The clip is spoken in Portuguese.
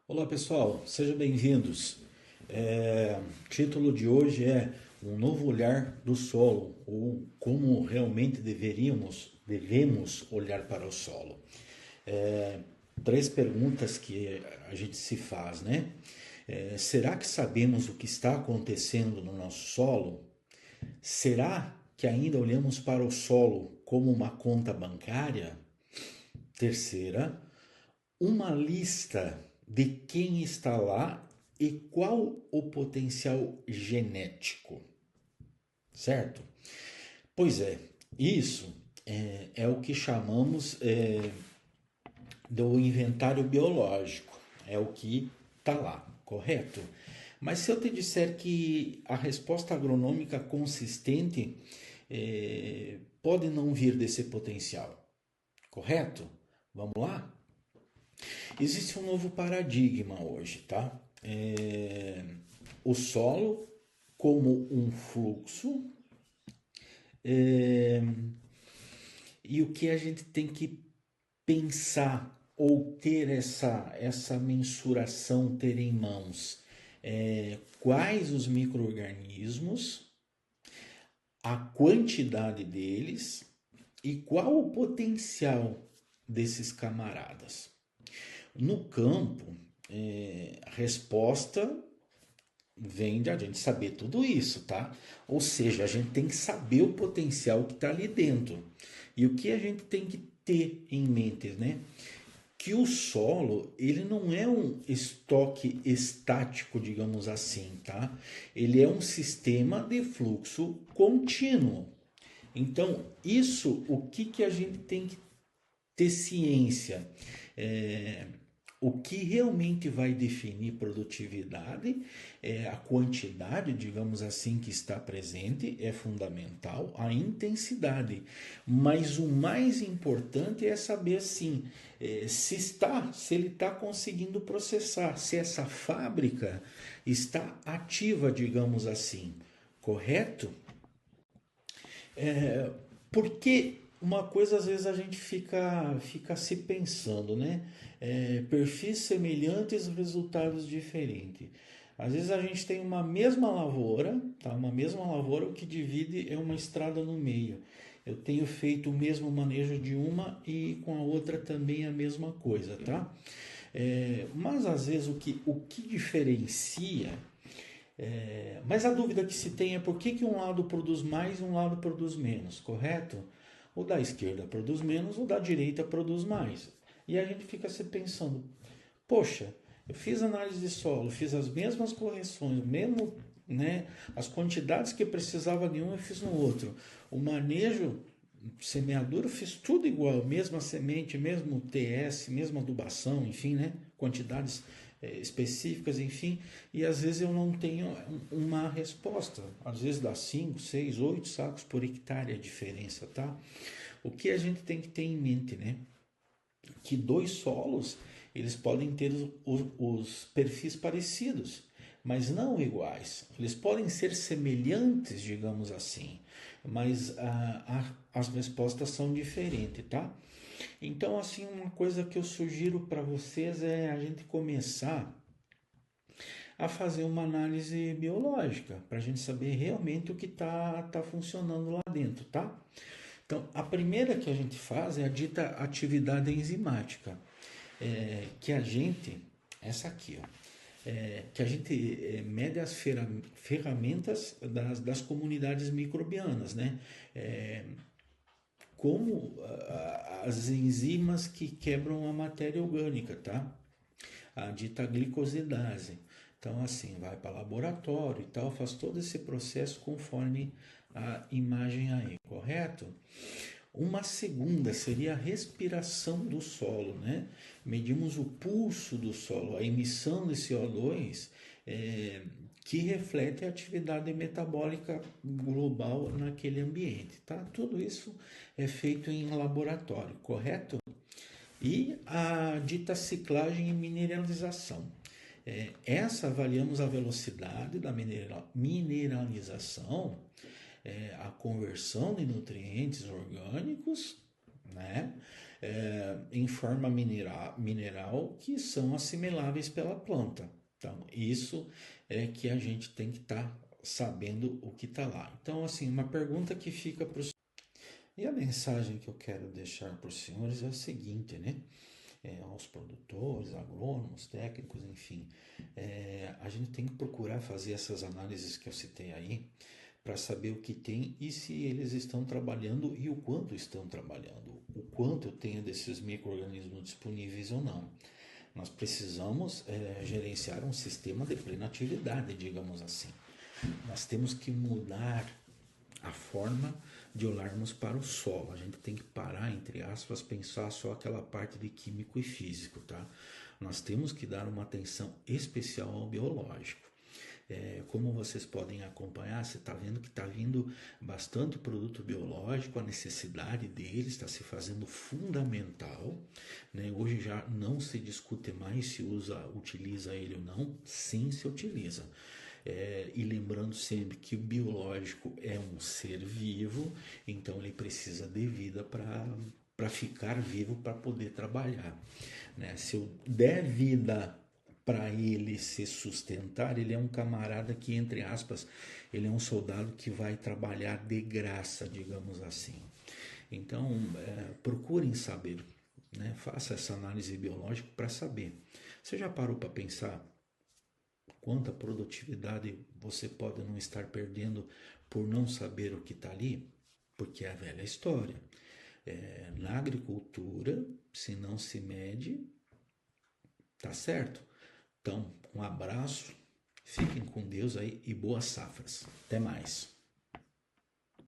Olá pessoal, sejam bem-vindos. O título de hoje é Um Novo Olhar do Solo, ou como realmente devemos olhar para o solo. É, Três perguntas que a gente se faz, né? Será que sabemos o que está acontecendo no nosso solo? Será que ainda olhamos para o solo como uma conta bancária? Terceira, uma lista de quem está lá e qual o potencial genético, certo? Pois é, isso é o que chamamos do inventário biológico, é o que está lá, correto? Mas se eu te disser que a resposta agronômica consistente pode não vir desse potencial, correto? Vamos lá? Existe um novo paradigma hoje, tá? O solo como um fluxo, é, e o que a gente tem que pensar ou ter essa mensuração, ter em mãos quais os micro-organismos, a quantidade deles e qual o potencial desses camaradas. No campo, a resposta vem de a gente saber tudo isso, tá? Ou seja, a gente tem que saber o potencial que está ali dentro. E o que a gente tem que ter em mente, né? Que o solo, ele não é um estoque estático, digamos assim, tá? Ele é um sistema de fluxo contínuo. Então, isso, o que que a gente tem que ter ciência? É, o que realmente vai definir produtividade é a quantidade, digamos assim, que está presente, é fundamental, a intensidade. Mas o mais importante é saber assim, se ele está conseguindo processar, se essa fábrica está ativa, digamos assim, correto? Porque uma coisa às vezes a gente fica se pensando, né? Perfis semelhantes, resultados diferentes. Às vezes a gente tem uma mesma lavoura, tá? Uma mesma lavoura, o que divide é uma estrada no meio. Eu tenho feito o mesmo manejo de uma e com a outra também a mesma coisa, tá? Mas às vezes o que diferencia mas a dúvida que se tem é por que um lado produz mais e um lado produz menos, correto? O da esquerda produz menos, o da direita produz mais. E a gente fica se pensando, poxa, eu fiz análise de solo, fiz as mesmas correções, mesmo, né, as quantidades que precisava de um eu fiz no outro. O manejo, semeadura, eu fiz tudo igual, mesma semente, mesmo TS, mesma adubação, enfim, né, quantidades específicas, enfim, e às vezes eu não tenho uma resposta. Às vezes dá 5, 6, 8 sacos por hectare a diferença, tá? O que a gente tem que ter em mente, né? Que dois solos eles podem ter os perfis parecidos, mas não iguais. Eles podem ser semelhantes, digamos assim, mas as respostas são diferentes, tá? Então, assim, uma coisa que eu sugiro para vocês é a gente começar a fazer uma análise biológica, para a gente saber realmente o que tá funcionando lá dentro, tá? Então, a primeira que a gente faz é a dita atividade enzimática, que a gente, essa aqui, ó, que a gente mede as ferramentas das comunidades microbianas, né? Como as enzimas que quebram a matéria orgânica, tá? A dita glicosidase. Então, assim, vai para laboratório e tal, faz todo esse processo conforme a imagem aí, correto? Uma segunda seria a respiração do solo, né? Medimos o pulso do solo, a emissão de CO2, que reflete a atividade metabólica global naquele ambiente, tá? Tudo isso é feito em laboratório, correto? E a dita ciclagem e mineralização. Essa avaliamos a velocidade da mineralização, a conversão de nutrientes orgânicos, né? em forma mineral que são assimiláveis pela planta. Então, isso é que a gente tem que estar sabendo o que está lá. Então, assim, uma pergunta que fica para os... E a mensagem que eu quero deixar para os senhores é a seguinte, né? Aos produtores, agrônomos, técnicos, enfim, a gente tem que procurar fazer essas análises que eu citei aí para saber o que tem e se eles estão trabalhando e o quanto estão trabalhando, o quanto eu tenho desses micro-organismos disponíveis ou não. Nós precisamos gerenciar um sistema de plena atividade, digamos assim. Nós temos que mudar a forma de olharmos para o solo. A gente tem que parar, entre aspas, pensar só aquela parte de químico e físico, tá? Nós temos que dar uma atenção especial ao biológico. Como vocês podem acompanhar, você está vendo que está vindo bastante produto biológico, a necessidade dele está se fazendo fundamental, né? Hoje já não se discute mais se utiliza ele ou não, sim se utiliza. E lembrando sempre que o biológico é um ser vivo, então ele precisa de vida para ficar vivo, para poder trabalhar, né? Se eu der vida para ele se sustentar, ele é um camarada que, entre aspas, ele é um soldado que vai trabalhar de graça, digamos assim. Então, procurem saber, né? Faça essa análise biológica para saber. Você já parou para pensar quanta produtividade você pode não estar perdendo por não saber o que está ali? Porque é a velha história. Na agricultura, se não se mede, tá certo? Então, um abraço, fiquem com Deus aí e boas safras. Até mais.